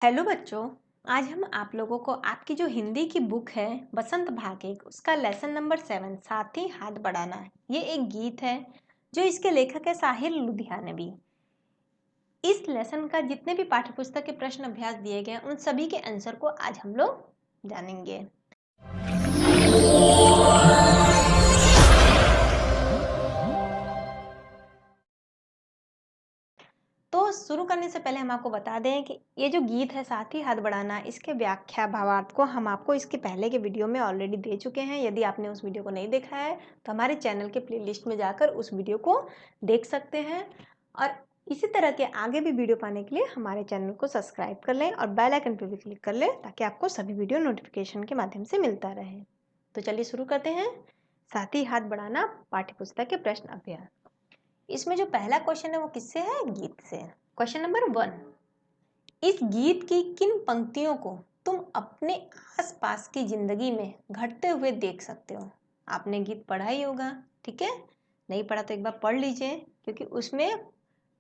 Hello बच्चों। आज हम आप लोगों को आपकी जो हिंदी की बुक है बसंत भाग 1 उसका लेसन नंबर 7 साथी हाथ बढ़ाना, ये एक गीत है जो इसके लेखक है साहिर लुधियानवी। इस लेसन का जितने भी पाठ्यपुस्तक के प्रश्न अभ्यास दिए गए उन सभी के आंसर को आज हम लोग जानेंगे। तो शुरू करने से पहले हम आपको बता दें कि ये जो गीत है साथी हाथ बढ़ाना, इसके व्याख्या भावार्थ को हम आपको इसके पहले के वीडियो में ऑलरेडी दे चुके हैं। यदि आपने उस वीडियो को नहीं देखा है तो हमारे चैनल के प्लेलिस्ट में जाकर उस वीडियो को देख सकते हैं। और इसी तरह के आगे भी वीडियो पाने के लिए हमारे चैनल को सब्सक्राइब कर लें और बेल आइकन पर भी क्लिक कर लें ताकि आपको सभी वीडियो नोटिफिकेशन के माध्यम से मिलता रहे। तो चलिए शुरू करते हैं। साथी हाथ बढ़ाना पाठ्यपुस्तक के प्रश्न अभ्यास। इसमें जो पहला क्वेश्चन है वो किससे है? गीत से। क्वेश्चन नंबर 1, इस गीत की किन पंक्तियों को तुम अपने आसपास की जिंदगी में घटते हुए देख सकते हो? आपने गीत पढ़ा ही होगा, ठीक है? नहीं पढ़ा तो एक बार पढ़ लीजिए, क्योंकि उसमें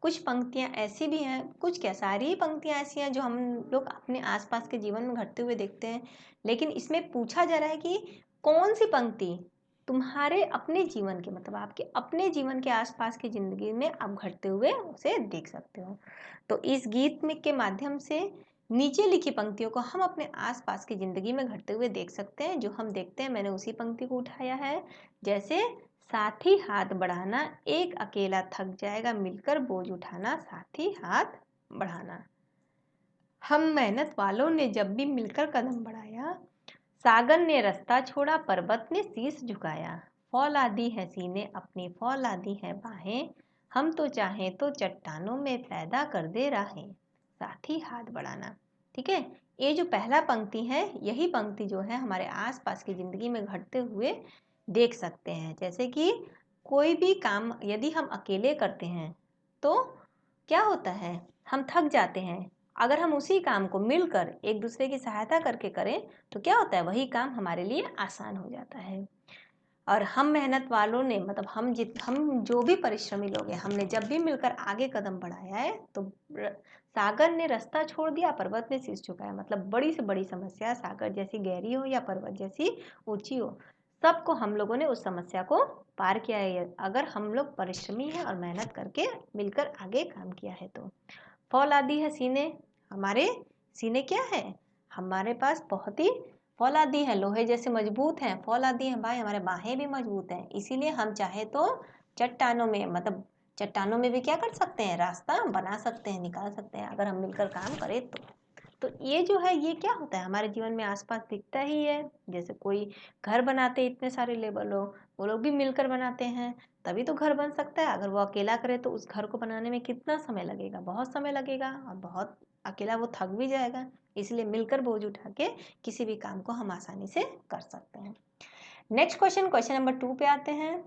कुछ पंक्तियां ऐसी भी हैं, कुछ क्या सारी ही पंक्तियां ऐसी हैं जो हम लोग अपने आसपास के जीवन में घटते हुए देखते हैं। लेकिन इसमें पूछा जा रहा है कि कौन सी पंक्ति तुम्हारे अपने जीवन के, मतलब आपके अपने जीवन के आसपास की जिंदगी में आप घटते हुए उसे देख सकते हो। तो इस गीत में के माध्यम से नीचे लिखी पंक्तियों को हम अपने आसपास की जिंदगी में घटते हुए देख सकते हैं। जो हम देखते हैं, मैंने उसी पंक्ति को उठाया है। जैसे साथी हाथ बढ़ाना, एक अकेला थक जाएगा, मिलकर बोझ उठाना, साथी हाथ बढ़ाना। हम मेहनत वालों ने जब भी मिलकर कदम बढ़ाया, सागर ने रास्ता छोड़ा, पर्वत ने शीश झुकाया। फौलादी है सीने अपनी, फौलादी है बाहें, हम तो चाहें तो चट्टानों में पैदा कर दे राहें, साथी हाथ बढ़ाना। ठीक है, ये जो पहला पंक्ति है, यही पंक्ति जो है हमारे आसपास की जिंदगी में घटते हुए देख सकते हैं। जैसे कि कोई भी काम यदि हम अकेले करते हैं तो क्या होता है, हम थक जाते हैं। अगर हम उसी काम को मिलकर एक दूसरे की सहायता करके करें तो क्या होता है, वही काम हमारे लिए आसान हो जाता है। और हम मेहनत वालों ने, मतलब हम जो भी परिश्रमी लोग हैं, हमने जब भी मिलकर आगे कदम बढ़ाया है तो सागर ने रास्ता छोड़ दिया, पर्वत ने शीश झुकाया। मतलब बड़ी से बड़ी समस्या, सागर जैसी गहरी हो या पर्वत जैसी ऊंची हो, सबको हम लोगों ने उस समस्या को पार किया है अगर हम लोग परिश्रमी हैं और मेहनत करके मिलकर आगे काम किया है तो। फौलादी है सीने, हमारे सीने क्या है, हमारे पास बहुत ही फौलादी है, लोहे जैसे मजबूत हैं। फौलादी हैं भाई, हमारे बाहें भी मजबूत हैं, इसीलिए हम चाहे तो चट्टानों में, मतलब चट्टानों में भी क्या कर सकते हैं, रास्ता बना सकते हैं, निकाल सकते हैं, अगर हम मिलकर काम करें तो ये जो है, ये क्या होता है हमारे जीवन में आसपास दिखता ही है। जैसे कोई घर बनाते, इतने सारे लेबर लोग, वो लोग भी मिलकर बनाते हैं, तभी तो घर बन सकता है। अगर वो अकेला करे तो उस घर को बनाने में कितना समय लगेगा, बहुत समय लगेगा, और बहुत अकेला वो थक भी जाएगा। इसलिए मिलकर बोझ उठा के किसी भी काम को हम आसानी से कर सकते हैं। नेक्स्ट क्वेश्चन, क्वेश्चन नंबर 2 पे आते हैं।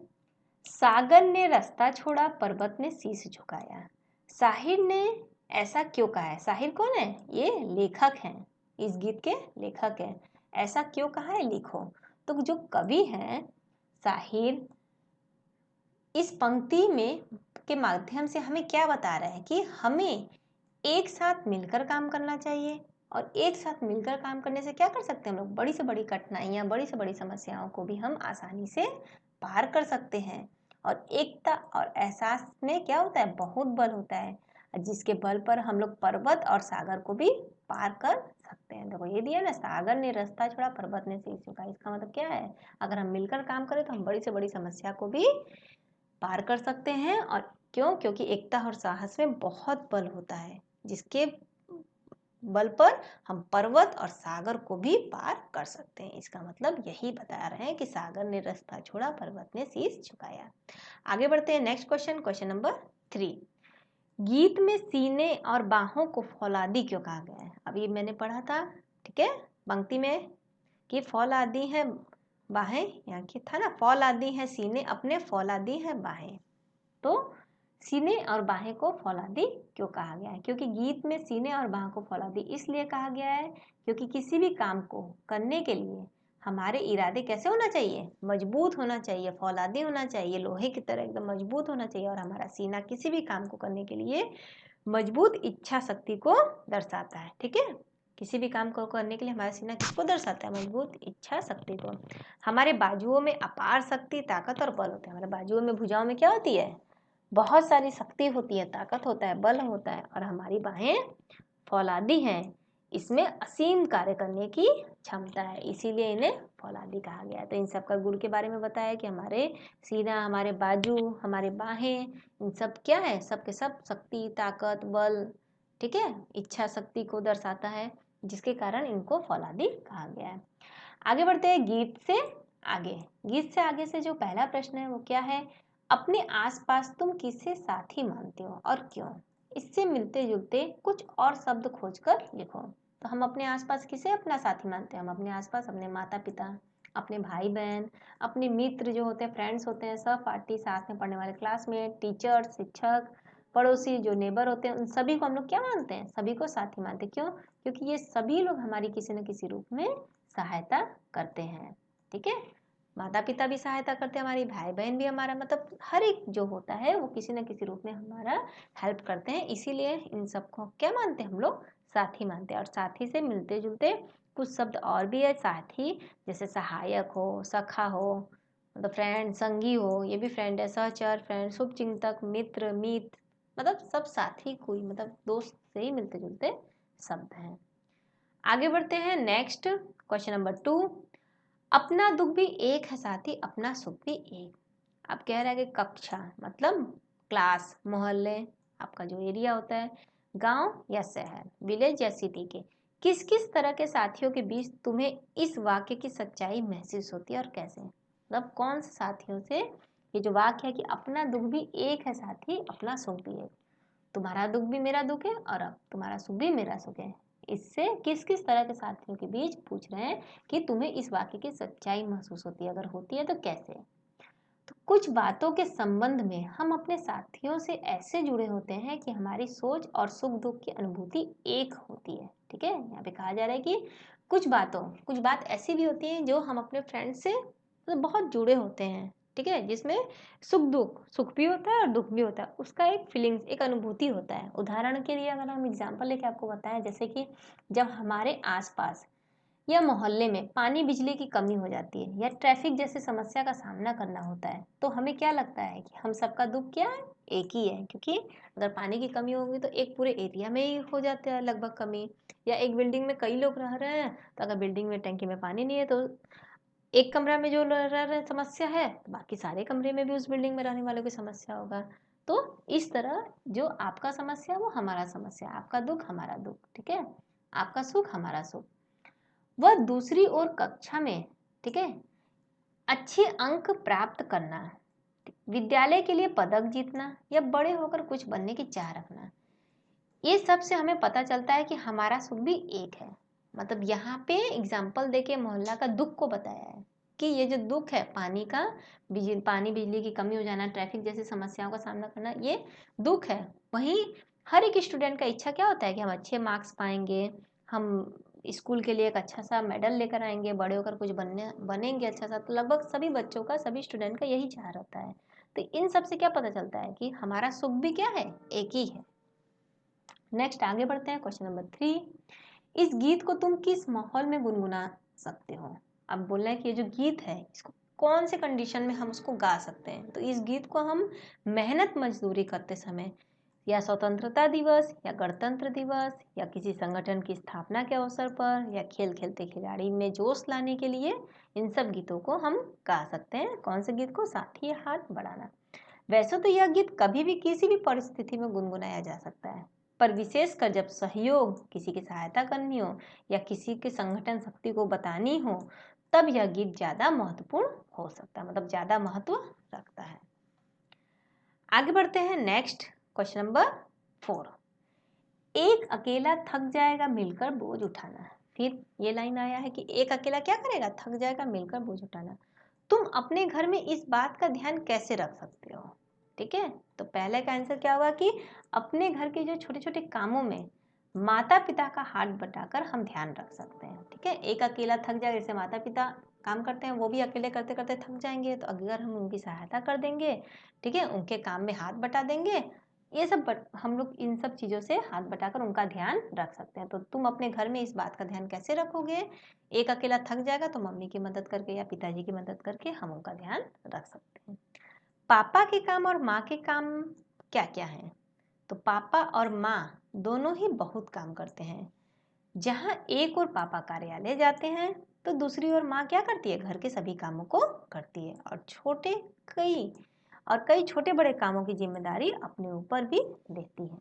सागर ने रास्ता छोड़ा, पर्वत ने शीश झुकाया। साहिर ने ऐसा क्यों कहा है? साहिर कौन है? ये लेखक हैं, इस गीत के लेखक हैं। ऐसा क्यों कहा है, लिखो। तो जो कवि हैं साहिर, इस पंक्ति में के माध्यम से हमें क्या बता रहे हैं कि हमें एक साथ मिलकर काम करना चाहिए। और एक साथ मिलकर काम करने से क्या कर सकते हैं हम लोग, बड़ी से बड़ी कठिनाइयाँ, बड़ी से बड़ी समस्याओं को भी हम आसानी से पार कर सकते हैं। और एकता और एहसास में क्या होता है, बहुत बल होता है, जिसके बल पर हम लोग पर्वत और सागर को भी पार कर सकते हैं। देखो ये दिया ना, सागर ने रास्ता छोड़ा, पर्वत ने शीश झुकाया। इसका मतलब क्या है, अगर हम मिलकर काम करें तो हम बड़ी से बड़ी समस्या को भी पार कर सकते हैं। और क्यों? क्योंकि एकता और साहस में बहुत बल होता है, जिसके बल पर हम पर्वत और सागर को भी पार कर सकते हैं। इसका मतलब यही बता रहे हैं कि सागर ने रास्ता छोड़ा, पर्वत ने शीश झुकाया। आगे बढ़ते हैं, नेक्स्ट क्वेश्चन, क्वेश्चन नंबर 3। गीत में सीने और बाहों को फौलादी क्यों कहा गया है? अभी मैंने पढ़ा था, ठीक है, पंक्ति में, कि फौलादी है बाहें, यहाँ की था ना, फौलादी है सीने अपने, फौलादी है बाहें। तो सीने और बाहें को फौलादी क्यों कहा गया है? क्योंकि गीत में सीने और बाहों को फौलादी इसलिए कहा गया है क्योंकि किसी भी काम को करने के लिए हमारे इरादे कैसे होना चाहिए, मजबूत होना चाहिए, फौलादी होना चाहिए, लोहे की तरह एकदम मजबूत होना चाहिए। और हमारा सीना किसी भी काम को करने के लिए मजबूत इच्छा शक्ति को दर्शाता है। ठीक है, किसी भी काम को करने के लिए हमारा सीना किसको दर्शाता है? मजबूत इच्छा शक्ति को। हमारे बाजुओं में अपार शक्ति, ताकत और बल होता है। हमारे बाजुओं में, भुजाओं में क्या होती है? बहुत सारी शक्ति होती है, ताकत होता है, बल होता है। और हमारी बाहें फौलादी हैं, इसमें असीम कार्य करने की क्षमता है, इसीलिए इन्हें फौलादी कहा गया है। तो इन सब का गुण के बारे में बताया कि हमारे सीना, हमारे बाजू, हमारे बाहें, इन सब क्या है? सब के सब शक्ति, ताकत, बल, ठीक है, इच्छा शक्ति को दर्शाता है, जिसके कारण इनको फौलादी कहा गया है। आगे बढ़ते हैं गीत से आगे। गीत से आगे से जो पहला प्रश्न है वो क्या है? अपने आसपास तुम किसे साथी मानते हो और क्यों? इससे मिलते जुलते कुछ और शब्द खोजकर लिखो। तो हम अपने आसपास किसे अपना साथी मानते हैं? हम अपने आसपास अपने माता पिता, अपने भाई बहन, अपने मित्र जो होते हैं, फ्रेंड्स होते हैं, सहपाठी, साथ में पढ़ने वाले क्लासमेट, टीचर, शिक्षक, पड़ोसी, जो नेबर होते हैं, उन सभी को हम लोग क्या मानते हैं? सभी को साथी मानते हैं। क्यों? क्योंकि ये सभी लोग हमारी किसी न किसी रूप में सहायता करते हैं। ठीक है, माता पिता भी सहायता करते हैं हमारी, भाई बहन भी हमारा, मतलब हर एक जो होता है वो किसी न किसी रूप में हमारा हेल्प करते हैं, इसीलिए इन सबको क्या मानते हैं? हम लोग साथी मानते हैं। और साथी से मिलते जुलते कुछ शब्द और भी है साथी, जैसे सहायक हो, सखा हो, मतलब फ्रेंड, संगी हो, ये भी फ्रेंड है, सहचर, फ्रेंड, शुभचिंतक, मित्र, मीत, मतलब सब साथी, कोई मतलब दोस्त से ही मिलते जुलते शब्द हैं। आगे बढ़ते हैं नेक्स्ट क्वेश्चन नंबर 2। अपना दुख भी एक है साथी, अपना सुख भी एक। अब कह रहा है कि कक्षा मतलब क्लास, मोहल्ले, आपका जो एरिया होता है, गांव या शहर, विलेज या सिटी के किस किस तरह के साथियों के बीच तुम्हें इस वाक्य की सच्चाई महसूस होती है और कैसे? मतलब कौन से साथियों से ये जो वाक्य है कि अपना दुख भी एक है साथी, अपना सुख भी एक, तुम्हारा दुख भी मेरा दुख है और अब तुम्हारा सुख भी मेरा सुख है, इससे किस किस तरह के साथियों के बीच पूछ रहे हैं कि तुम्हें इस वाक्य की सच्चाई महसूस होती है, अगर होती है तो कैसे? तो कुछ बातों के संबंध में हम अपने साथियों से ऐसे जुड़े होते हैं कि हमारी सोच और सुख दुख की अनुभूति एक होती है। ठीक है, यहाँ पे कहा जा रहा है कि कुछ बात ऐसी भी होती है जो हम अपने फ्रेंड से मतलब बहुत जुड़े होते हैं, ठीक है, जिसमें सुख भी होता है और दुख भी होता है, उसका एक फीलिंग्स, एक अनुभूति होता है। उदाहरण के लिए अगर हम एग्जाम्पल लेके आपको बताएं, जैसे कि जब हमारे आसपास या मोहल्ले में पानी बिजली की कमी हो जाती है या ट्रैफिक जैसी समस्या का सामना करना होता है, तो हमें क्या लगता है कि हम सबका दुख क्या है? एक ही है, क्योंकि अगर पानी की कमी होगी तो एक पूरे एरिया में ही हो जाता है लगभग कमी, या एक बिल्डिंग में कई लोग रह रहे हैं तो अगर बिल्डिंग में टंकी में पानी नहीं है तो एक कमरा में जो रह रहे हैं समस्या है, तो बाकी सारे कमरे में भी उस बिल्डिंग में रहने वालों की समस्या होगा। तो इस तरह जो आपका समस्या वो हमारा समस्या, आपका दुख हमारा दुख, ठीक है, आपका सुख हमारा सुख। वह दूसरी ओर कक्षा में, ठीक है, अच्छे अंक प्राप्त करना, विद्यालय के लिए पदक जीतना या बड़े होकर कुछ बनने की चाह रखना, ये सब से हमें पता चलता है कि हमारा सुख भी एक है। मतलब यहाँ पे एग्जाम्पल देके मोहल्ला का दुख को बताया है कि ये जो दुख है पानी का, पानी बिजली की कमी हो जाना, ट्रैफिक जैसी समस्याओं का सामना करना, ये दुख है। वहीं हर एक स्टूडेंट का इच्छा क्या होता है कि हम अच्छे मार्क्स पाएंगे, हम स्कूल के लिए एक अच्छा सा मेडल लेकर आएंगे, बड़े होकर कुछ बनेंगे अच्छा सा। तो लगभग सभी बच्चों का, सभी स्टूडेंट का यही चाह रहता है। तो इन सब से क्या पता चलता है कि हमारा सुख भी क्या है? एक ही है। नेक्स्ट आगे बढ़ते हैं क्वेश्चन नंबर 3। इस गीत को तुम किस माहौल में गुनगुना सकते हो? अब बोल रहे हैं कि ये जो गीत है इसको कौन से कंडीशन में हम उसको गा सकते हैं? तो इस गीत को हम मेहनत मजदूरी करते समय, या स्वतंत्रता दिवस, या गणतंत्र दिवस, या किसी संगठन की स्थापना के अवसर पर, या खेल खेलते खिलाड़ी में जोश लाने के लिए, इन सब गीतों को हम गा सकते हैं। कौन से गीत को? साथी हाथ बढ़ाना। वैसे तो यह गीत कभी भी किसी भी परिस्थिति में गुनगुनाया जा सकता है, पर विशेषकर जब सहयोग, किसी की सहायता करनी हो या किसी के संगठन शक्ति को बतानी हो, तब यह गीत ज़्यादा महत्वपूर्ण हो सकता है, मतलब ज़्यादा महत्व रखता है। आगे बढ़ते हैं नेक्स्ट क्वेश्चन नंबर 4। एक अकेला थक जाएगा मिलकर बोझ उठाना। फिर ये लाइन आया है कि एक अकेला क्या करेगा? थक जाएगा मिलकर बोझ उठाना। तुम अपने घर में इस बात का ध्यान कैसे रख सकते हो? ठीक है, तो पहले का आंसर क्या होगा कि अपने घर के जो छोटे छोटे कामों में माता पिता का हाथ बटाकर हम ध्यान रख सकते हैं। ठीक है, एक अकेला थक जाए, जैसे माता पिता काम करते हैं, वो भी अकेले करते करते थक जाएंगे, तो अगर हम उनकी सहायता कर देंगे, ठीक है, उनके काम में हाथ बटा देंगे, ये सब हम लोग इन सब चीज़ों से हाथ बटाकर उनका ध्यान रख सकते हैं। तो तुम अपने घर में इस बात का ध्यान कैसे रखोगे? एक अकेला थक जाएगा तो मम्मी की मदद करके या पिताजी की मदद करके हम उनका ध्यान रख सकते हैं। पापा के काम और माँ के काम क्या क्या हैं? तो पापा और माँ दोनों ही बहुत काम करते हैं। जहाँ एक और पापा कार्यालय जाते हैं तो दूसरी ओर माँ क्या करती है? घर के सभी कामों को करती है और कई छोटे बड़े कामों की जिम्मेदारी अपने ऊपर भी लेती है।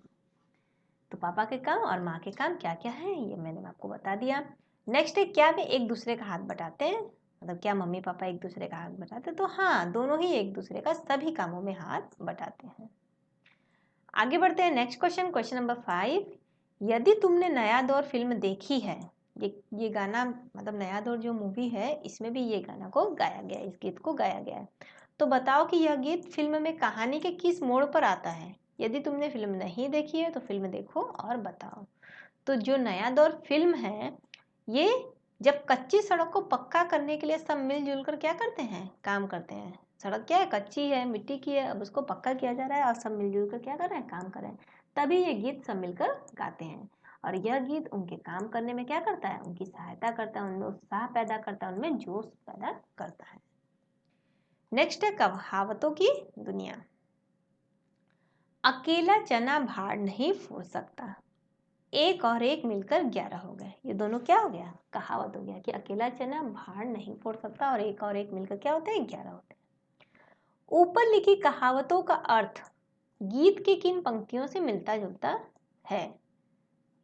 तो पापा के काम और माँ के काम क्या क्या हैं ये मैंने आपको बता दिया। नेक्स्ट है, क्या वे एक दूसरे का हाथ बटाते हैं? मतलब क्या मम्मी पापा एक दूसरे का हाथ बटाते हैं? तो हाँ, दोनों ही एक दूसरे का सभी कामों में हाथ बटाते हैं। आगे बढ़ते हैं नेक्स्ट क्वेश्चन नंबर 5। यदि तुमने नया दौर फिल्म देखी है, ये गाना मतलब नया दौर जो मूवी है इसमें भी ये गाना को गाया गया है, इस गीत को गाया गया है, तो बताओ कि यह गीत फिल्म में कहानी के किस मोड़ पर आता है? यदि तुमने फिल्म नहीं देखी है तो फिल्म देखो और बताओ। तो जो नया दौर फिल्म है, ये जब कच्ची सड़क को पक्का करने के लिए सब मिलजुल कर क्या करते हैं? काम करते हैं। सड़क क्या है? कच्ची है, मिट्टी की है, अब उसको पक्का किया जा रहा है और सब मिलजुल कर क्या कर रहे हैं? काम कर रहे हैं। तभी ये गीत सब मिलकर गाते हैं और यह गीत उनके काम करने में क्या करता है? उनकी सहायता करता है, उनमें उत्साह पैदा करता है, उनमें जोश पैदा करता है। नेक्स्ट है कहावतों की दुनिया। अकेला चना भार नहीं फोड़ सकता, एक और एक मिलकर 11 हो गए। ये दोनों क्या हो गया? कहावत हो गया कि अकेला चना भार नहीं फोड़ सकता और एक मिलकर क्या होते हैं? 11 होते हैं। ऊपर लिखी कहावतों का अर्थ गीत की किन पंक्तियों से मिलता जुलता है?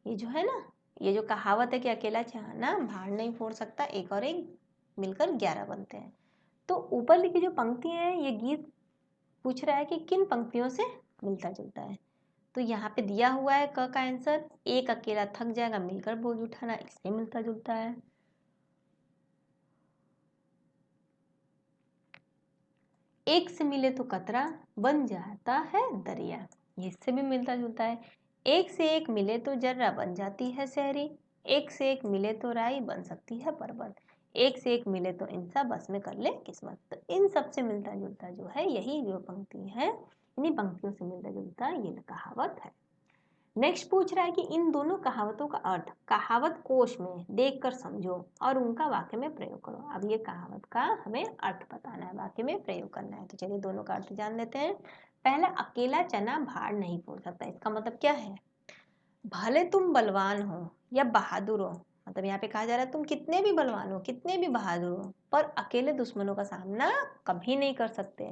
ये जो है ना, ये जो कहावत है कि अकेला चना भार नहीं फोड़ सकता, एक और एक मिलकर 11 बनते हैं, तो ऊपर लिखी जो पंक्ति है ये गीत पूछ रहा है कि किन पंक्तियों से मिलता जुलता है। तो यहाँ पे दिया हुआ है क का आंसर, एक अकेला थक जाएगा मिलकर बोझ उठाना, इससे मिलता जुलता है। एक से मिले तो कतरा बन जाता है दरिया, इससे भी मिलता जुलता है। एक से एक मिले तो जर्रा बन जाती है शहरी, एक से एक मिले तो राई बन सकती है पर्वत, एक से एक मिले तो इंसान बस में कर ले किस्मत। तो इन सब से मिलता जुलता जो है यही जो पंक्ति है, इन्हीं पंक्तियों से मिलता जुलता ये कहावत है। नेक्स्ट पूछ रहा है कि इन दोनों कहावतों का अर्थ कहावत कोश में देखकर समझो और उनका वाक्य में प्रयोग करो। अब ये कहावत का हमें अर्थ बताना है, वाक्य में प्रयोग करना है। तो चलिए दोनों का अर्थ जान लेते हैं। पहला, अकेला चना भार नहीं फोड़ सकता, इसका मतलब क्या है? भले तुम बलवान हो या बहादुर हो, मतलब यहाँ पे कहा जा रहा है तुम कितने भी बलवान हो, कितने भी बहादुर हो, पर अकेले दुश्मनों का सामना कभी नहीं कर सकते।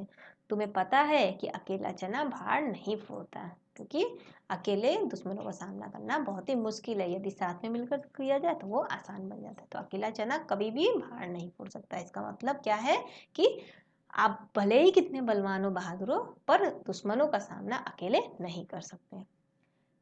तुम्हें पता है कि अकेला चना भार नहीं फोड़ता, क्योंकि अकेले दुश्मनों का सामना करना बहुत ही मुश्किल है, यदि साथ में मिलकर किया जाए तो वो आसान बन जाता है। तो अकेला चना कभी भी भार नहीं फोड़ सकता। इसका मतलब क्या है कि आप भले ही कितने बलवान हो, बहादुर हो, पर दुश्मनों का सामना अकेले नहीं कर सकते।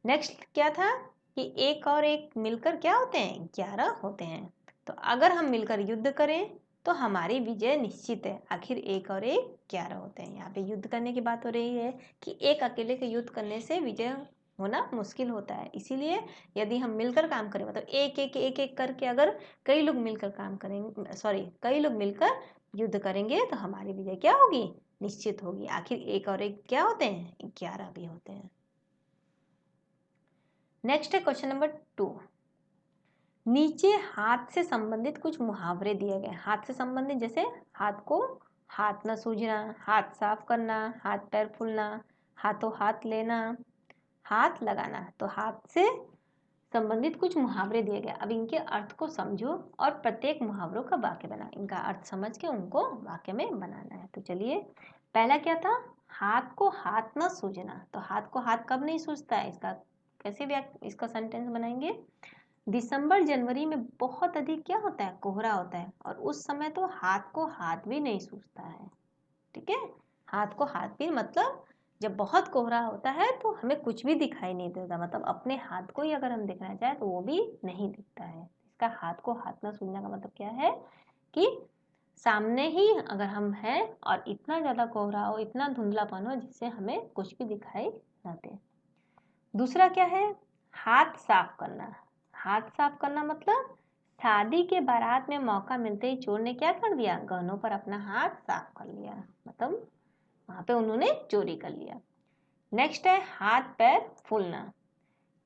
नेक्स्ट क्या था कि एक और एक मिलकर क्या होते हैं? 11 होते हैं। तो अगर हम मिलकर युद्ध करें तो हमारी विजय निश्चित है। आखिर एक और एक 11 होते हैं। यहाँ पे युद्ध करने की बात हो रही है कि एक अकेले के युद्ध करने से विजय होना मुश्किल होता है, इसीलिए यदि हम मिलकर काम करें, मतलब एक एक करके अगर कई लोग मिलकर काम करेंगे, कई लोग मिलकर युद्ध करेंगे तो हमारी विजय क्या होगी? निश्चित होगी। आखिर एक और एक क्या होते हैं? 11 भी होते हैं। नेक्स्ट है क्वेश्चन नंबर 2। नीचे हाथ से संबंधित कुछ मुहावरे दिए गए। हाथ से संबंधित जैसे हाथ को हाथ न सूझना, हाथ साफ करना, हाथ पैर फूलना, हाथों हाथ लेना, हाथ लगाना। तो हाथ से संबंधित कुछ मुहावरे दिए गए। अब इनके अर्थ को समझो और प्रत्येक मुहावरों का वाक्य बना, इनका अर्थ समझ के उनको वाक्य में बनाना है। तो चलिए, पहला क्या था? हाथ को हाथ न सूझना। तो हाथ को हाथ कब नहीं सूझता है? इसका सेंटेंस बनाएंगे। दिसंबर जनवरी में बहुत अधिक क्या होता है? कोहरा होता है और उस समय तो हाथ को हाथ भी नहीं सूझता है। ठीक है, हाथ को हाथ भी मतलब जब बहुत कोहरा होता है तो हमें कुछ भी दिखाई नहीं देता, मतलब अपने हाथ को ही अगर हम देखना चाहें तो वो भी नहीं दिखता है। इसका हाथ को हाथ ना सूझने का मतलब क्या है कि सामने ही अगर हम हैं और इतना ज़्यादा कोहरा हो, इतना धुंधलापन हो जिससे हमें कुछ भी दिखाई ना दे। दूसरा क्या है? हाथ साफ करना। हाथ साफ करना मतलब शादी के बारात में मौका मिलते ही चोर ने क्या कर दिया? गहनों पर अपना हाथ साफ कर लिया, मतलब वहां पे उन्होंने चोरी कर लिया। नेक्स्ट है हाथ पैर फूलना।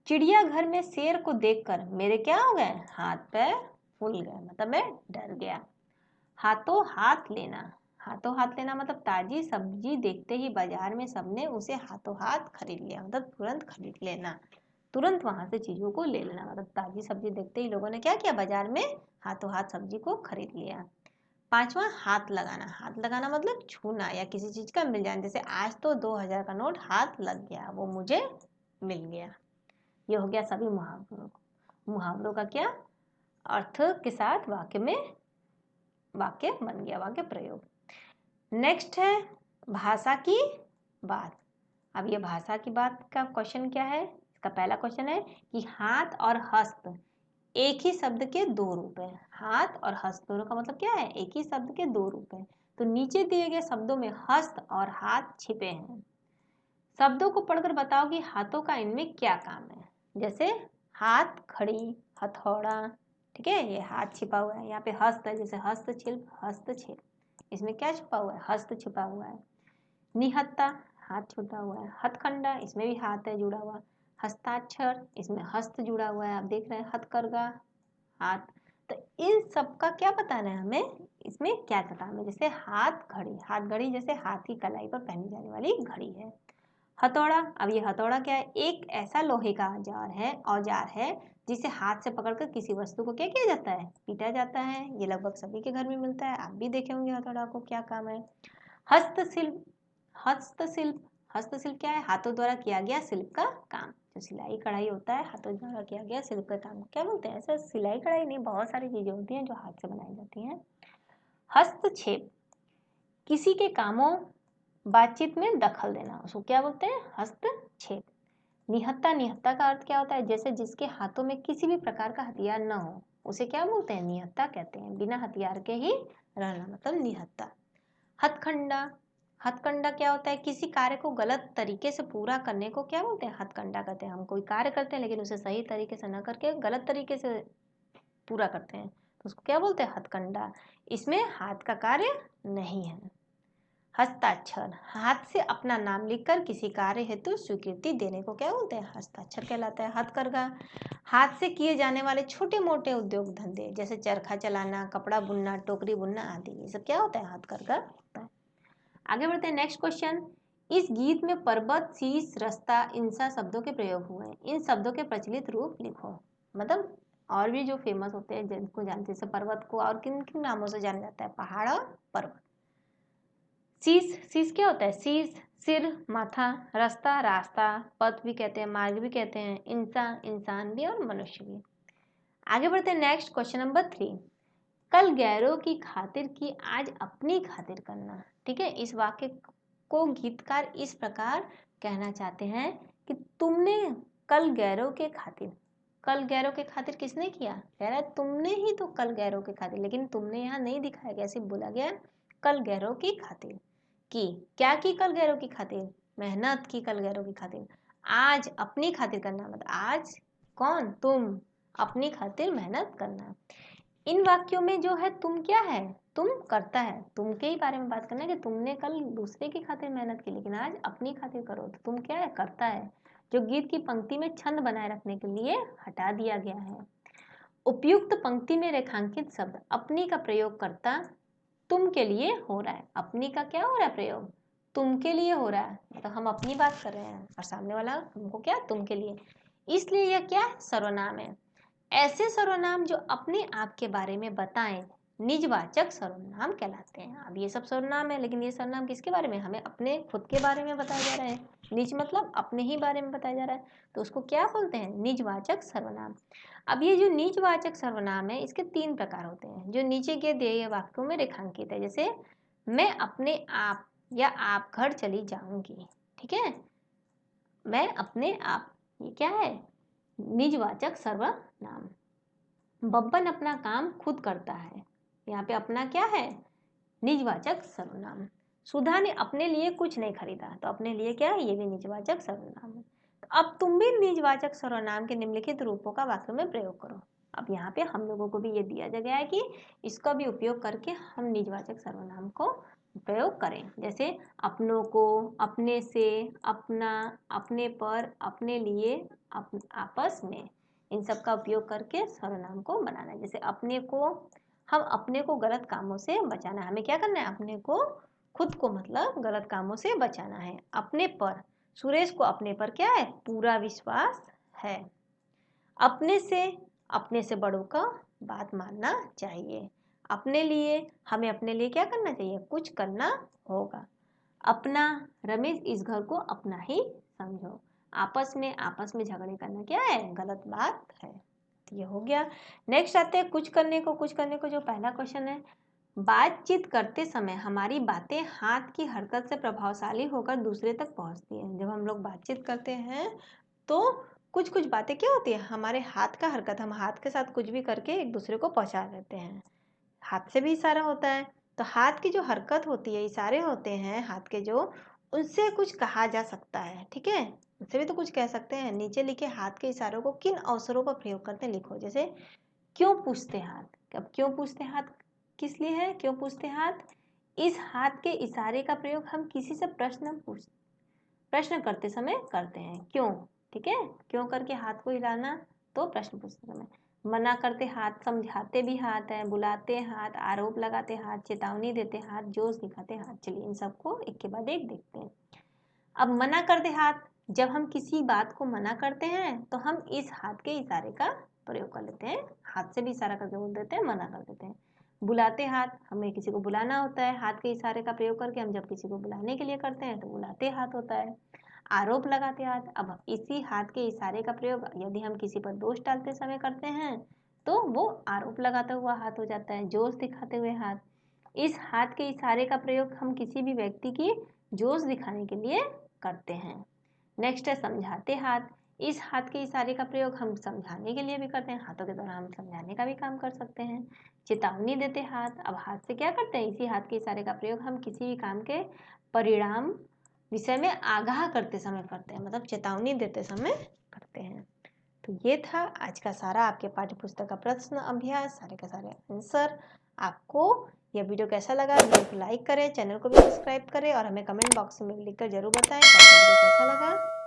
चिड़िया घर में शेर को देखकर मेरे क्या हो गए, हाथ पैर फूल गए, मतलब मैं डर गया। हाथों हाथ लेना, हाथों हाथ लेना मतलब ताजी सब्जी देखते ही बाजार में सबने उसे हाथों हाथ खरीद लिया, मतलब तुरंत खरीद लेना, तुरंत वहां से चीजों को ले लेना, मतलब ताजी सब्जी देखते ही लोगों ने क्या किया, बाजार में हाथों हाथ सब्जी को खरीद लिया। पांचवा हाथ लगाना, हाथ लगाना मतलब छूना या किसी चीज का मिल जाना, जैसे आज तो 2000 का नोट हाथ लग गया, वो मुझे मिल गया। ये हो गया सभी मुहावरों, मुहावरों का क्या अर्थ के साथ वाक्य में वाक्य बन गया, वाक्य प्रयोग। नेक्स्ट है भाषा की बात। अब ये भाषा की बात का क्वेश्चन क्या है, इसका पहला क्वेश्चन है कि हाथ और हस्त एक ही शब्द के दो रूप है। हाथ और हस्त दोनों का मतलब क्या है, एक ही शब्द के दो रूप है। तो नीचे दिए गए शब्दों में हस्त और हाथ छिपे हैं। शब्दों को पढ़कर बताओ कि हाथों का इनमें क्या काम है। जैसे हाथ खड़ी, हथौड़ा, ठीक है, ये हाथ छिपा हुआ है। यहाँ पे हस्त है, जैसे हस्तशिल्प, हस्तक्षेप, इसमें क्या छुपा हुआ है, हस्त छुपा हुआ है। निहत्ता, हाथ छुपा हुआ है। हथकंडा, इसमें भी हाथ है जुड़ा हुआ। हस्ताक्षर, इसमें हस्त जुड़ा हुआ है, आप देख रहे हैं। हथकरघा, हाथ। तो इन सब का क्या बताना है हमें, इसमें क्या बताना है। जैसे हाथ घड़ी, हाथ घड़ी जैसे हाथ की कलाई पर पहनी जाने वाली घड़ी है। हथौड़ा, अब ये हथौड़ा क्या है, एक ऐसा लोहे का औजार है जिसे हाथ से पकड़कर किसी वस्तु को क्या किया जाता है, पीटा जाता है। ये लगभग सभी के घर में मिलता है, आप भी देखे होंगे हथौड़ा को, क्या काम है। हस्तशिल्प, हस्तशिल्प, हस्तशिल्प क्या है, हाथों द्वारा किया गया शिल्प का काम। जो सिलाई कढ़ाई होता है, हाथों द्वारा किया गया शिल्प का काम क्या बोलते हैं। ऐसा सिलाई कढ़ाई नहीं, बहुत सारी चीजें होती हैं जो हाथ से बनाई जाती हैं। हस्तक्षेप, किसी के कामों बातचीत में दखल देना, उसको क्या बोलते हैं, हस्तक्षेप। निहत्ता, निहत्ता का अर्थ क्या होता है, जैसे जिसके हाथों में किसी भी प्रकार का हथियार न हो उसे क्या बोलते हैं, निहत्ता कहते हैं। बिना हथियार के ही रहना, मतलब निहत्ता। हथकंडा, हथकंडा क्या होता है, किसी कार्य को गलत तरीके से पूरा करने को क्या बोलते हैं, हथकंडा कहते हैं। हम कोई कार्य करते हैं लेकिन उसे सही तरीके से न करके गलत तरीके से पूरा करते हैं, तो उसको क्या बोलते हैं, हथकंडा। इसमें हाथ का कार्य नहीं है। हस्ताक्षर, हाथ से अपना नाम लिखकर किसी कार्य हेतु स्वीकृति देने को क्या बोलते हैं, हस्ताक्षर कहलाता है। हथकरघा, हाथ से किए जाने वाले छोटे मोटे उद्योग धंधे, जैसे चरखा चलाना, कपड़ा बुनना, टोकरी बुनना आदि, ये सब क्या होता है, हथकरघा होता है। आगे बढ़ते हैं, नेक्स्ट क्वेश्चन। इस गीत में पर्वत, शीश, रास्ता, इंसा शब्दों के प्रयोग हुए हैं। इन शब्दों के प्रचलित रूप लिखो। मतलब और भी जो फेमस होते हैं जिनको जानते हैं, जैसे पर्वत को और किन किन नामों से जाना जाता है, पहाड़ और पर्वत। शीश, शीश क्या होता है, शीश सिर, माथा। रास्ता, रास्ता, पथ भी कहते हैं, मार्ग भी कहते हैं। इंसान, इंसान भी, और मनुष्य भी। आगे बढ़ते हैं, नेक्स्ट क्वेश्चन नंबर 3। कल गैरों की खातिर की, आज अपनी खातिर करना। ठीक है, इस वाक्य को गीतकार इस प्रकार कहना चाहते हैं कि तुमने कल गैरों के खातिर, कल गैरों के खातिर किसने किया, कह रहा है तुमने ही तो कल गैरों के खातिर, लेकिन तुमने यहाँ नहीं दिखाया गया, सिर्फ बोला गया कल गैरों की खातिर की। क्या की, कल गैरों की खातिर, मेहनत की कल गैरों की खातिर। आज अपनी खातिर करना, मतलब आज कौन, तुम अपनी खातिर मेहनत करना। इन वाक्यों में जो है तुम क्या है, तुम करता है, तुम के ही बारे में बात करना है कि तुमने कल दूसरे की खातिर मेहनत की लेकिन आज अपनी खातिर करो, तो तुम क्या है, करता है। जो गीत की पंक्ति में छंद बनाए रखने के लिए हटा दिया गया है। उपयुक्त पंक्ति में रेखांकित शब्द अपनी का प्रयोग करता तुम के लिए हो रहा है। अपनी का क्या हो रहा है प्रयोग, तुम के लिए हो रहा है, मतलब हम अपनी बात कर रहे हैं और सामने वाला हमको क्या, तुम के लिए। इसलिए यह क्या है, सर्वनाम है। ऐसे सर्वनाम जो अपने आप के बारे में बताएं निजवाचक सर्वनाम कहलाते हैं। अब ये सब सर्वनाम है, लेकिन ये सर्वनाम किसके बारे में, हमें अपने खुद के बारे में बताया जा रहा है। निज मतलब अपने ही बारे में बताया जा रहा है, तो उसको क्या बोलते हैं, निजवाचक सर्वनाम। अब ये जो निजवाचक सर्वनाम है, इसके 3 प्रकार होते हैं जो नीचे के दिए वाक्यों में रेखांकित है। जैसे मैं अपने आप या आप घर चली जाऊंगी, ठीक है, मैं अपने आप, ये क्या है, निजवाचक सर्वनाम। बब्बन अपना काम खुद करता है, यहाँ पे अपना क्या है, निजवाचक सर्वनाम। सुधा ने अपने लिए कुछ नहीं खरीदा, तो अपने लिए क्या है, ये भी निजवाचक सर्वनाम है। तो अब तुम भी निजवाचक सर्वनाम के निम्नलिखित रूपों का वाक्य में प्रयोग करो। अब यहाँ पे हम लोगों को भी ये दिया गया है कि इसका भी उपयोग करके हम निजवाचक सर्वनाम को प्रयोग करें। जैसे अपनों को, अपने से, अपना, अपने पर, अपने लिए, आपस में, इन सब का उपयोग करके सर्वनाम को बनाना है। जैसे अपने को, हम अपने को गलत कामों से बचाना है। हमें क्या करना है? अपने को, खुद को मतलब गलत कामों से बचाना है। अपने पर, सुरेश को अपने पर क्या है? पूरा विश्वास है। अपने से बड़ों का बात मानना चाहिए। अपने लिए, हमें अपने लिए क्या करना चाहिए? कुछ करना होगा। अपना, रमेश इस घर को अपना ही समझो। आपस में झगड़े करना क्या है? गलत बात है। ये हो गया। नेक्स्ट आते हैं कुछ करने को जो पहला क्वेश्चन है, बातचीत करते समय हमारी बातें हाथ की हरकत से प्रभावशाली होकर दूसरे तक पहुंचती हैं। जब हम लोग बातचीत करते हैं तो कुछ कुछ बातें क्या होती है? हमारे हाथ का हरकत, हम हाथ के साथ कुछ भी करके एक दूसरे को पहुंचा देते हैं। हाथ से भी इशारा होता है, तो हाथ की जो हरकत होती है, इशारे होते हैं हाथ के जो, उनसे कुछ कहा जा सकता है। ठीक है, उनसे भी तो कुछ कह सकते हैं। नीचे लिखे हाथ के इशारों को किन अवसरों पर प्रयोग करते हैं लिखो। जैसे क्यों पूछते हाथ। अब क्यों पूछते हाथ किस लिए है? क्यों पूछते हाथ, इस हाथ के इशारे का प्रयोग हम किसी से प्रश्न करते समय करते हैं। क्यों, ठीक है, क्यों करके हाथ को हिलाना, तो प्रश्न पूछते समय। मना करते हाथ, समझाते भी हाथ है, बुलाते हाथ, आरोप लगाते हाथ, चेतावनी देते हाथ, जोश दिखाते हाथ। चलिए इन सबको एक के बाद एक देखते हैं। अब मना करते हाथ, जब हम किसी बात को मना करते हैं तो हम इस हाथ के इशारे का प्रयोग कर लेते हैं। हाथ से भी इशारा करके बोल देते हैं, मना कर देते हैं। बुलाते हाथ, हमें किसी को बुलाना होता है, हाथ के इशारे का प्रयोग करके हम जब किसी को बुलाने के लिए करते हैं तो बुलाते हाथ होता है। आरोप लगाते हाथ, अब इसी हाथ के इशारे का प्रयोग यदि हम किसी पर दोष डालते समय करते हैं तो वो आरोप लगाता हुआ हाथ हो जाता है, जोश दिखाते हुए हाथ। इस हाथ के इशारे का प्रयोग हम किसी भी व्यक्ति की जोश दिखाने के लिए करते हैं। नेक्स्ट है समझाते हाथ, इस हाथ के इशारे का प्रयोग हम समझाने के लिए भी करते हैं, हाथों के द्वारा हम समझाने का भी काम कर सकते हैं। चेतावनी देते हाथ, अब हाथ से क्या करते हैं? इसी हाथ के इशारे का प्रयोग हम किसी भी काम के परिणाम विषय में आगाह करते समय करते हैं, मतलब चेतावनी देते समय करते हैं। तो ये था आज का सारा आपके पाठ्य पुस्तक का प्रश्न अभ्यास, सारे का सारे आंसर। आपको यह वीडियो कैसा लगा? वीडियो को लाइक करें, चैनल को भी सब्सक्राइब करें और हमें कमेंट बॉक्स में लिखकर जरूर बताएं कि आपको वीडियो कैसा लगा।